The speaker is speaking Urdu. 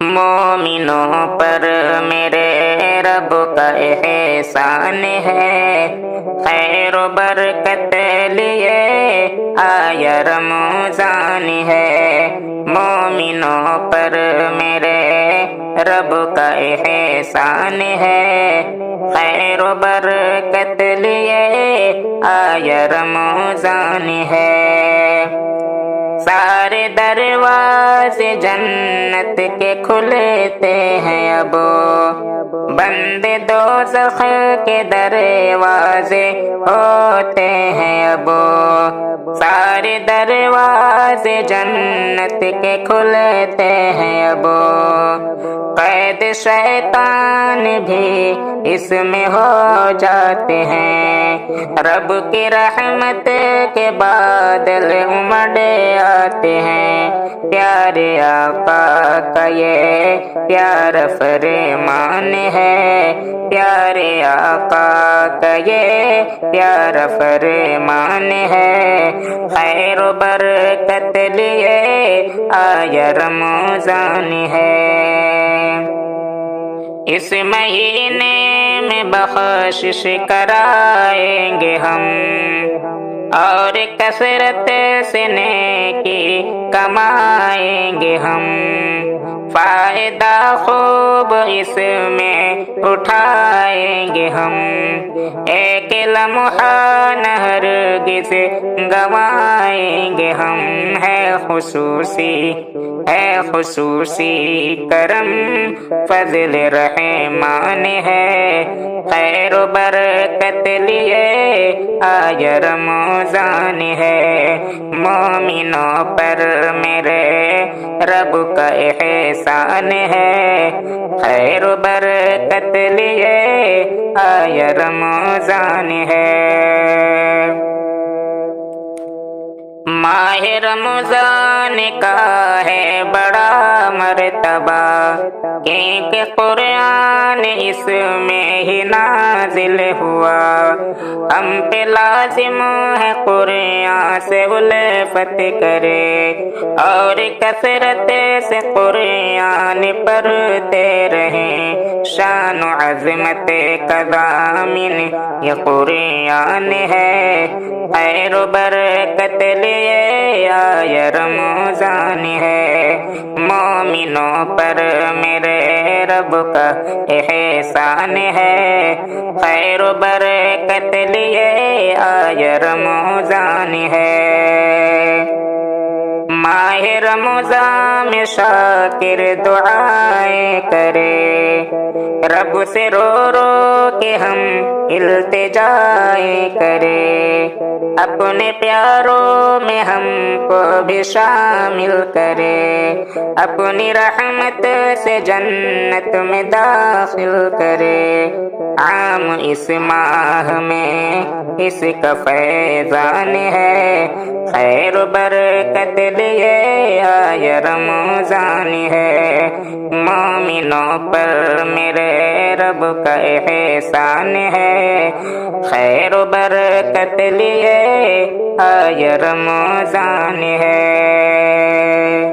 مومنوں پر میرے رب کا احسان ہے، خیر و برکت لیے آیا رمضان ہے۔ مومنوں پر میرے رب کا احسان ہے، خیر و برکت لیے آیا رمضان ہے۔ سارے دروازے جنت کے کھلتے ہیں اب، بند دوزخ کے دروازے ہوتے ہیں اب۔ سارے دروازے جنت کے کھلتے ہیں اب، قید شیطان بھی اس میں ہو جاتے ہیں۔ رب کی رحمت کے بادل امڑ آتے ہیں، پیارے آقا کا یہ پیارا فرمان ہے، پیارے آقا کا یہ پیارا فرمان ہے۔ خیر و برکت لیے آیا رمضان ہے۔ اس مہینے میں بخشش کرائیں گے ہم، اور کثرت سے نیکی کمائیں گے ہم۔ فائدہ خوب اس میں اٹھائیں گے ہم، ایک لمحہ نہ ہرگز گنوائیں گے ہم۔ ہے خصوصی کرم فضل رحمان ہے، خیر و برکت لیے آیا رمضان ہے۔ مومنوں پر میرے رب کا احسان ہے، خیر و برکت لیے آیا رمضان ہے۔ ماہ رمضان کا ہے بڑا مرتبہ، کیونکہ قرآن اس میں ہی نازل ہوا۔ ہم پہ لازم ہے قرآن سے الفت کرے، اور کثرت سے قرآن پڑھتے رہیں۔ شان و عظمت کا ضامن یہ قرآن ہے، خیر و برکت لیے آیا رمضان ہے۔ مومنوں پر میرے رب کا احسان ہے، خیر و برکت لیے آیا رمضان ہے۔ ماہ رمضان میں شاکر دعائیں کرے، رب سے رو رو کے ہم التجائیں کرے، اپنے پیاروں میں ہم کو بھی شامل کرے، اپنی رحمت سے جنت میں داخل کرے۔ عام اس ماہ میں اس کا فیضان ہے، خیر و برکت لیے آیا رمضان ہے۔ مومنوں پر میرے رب کا احسان ہے، خیر و برکت لیے آیا رمضان ہے۔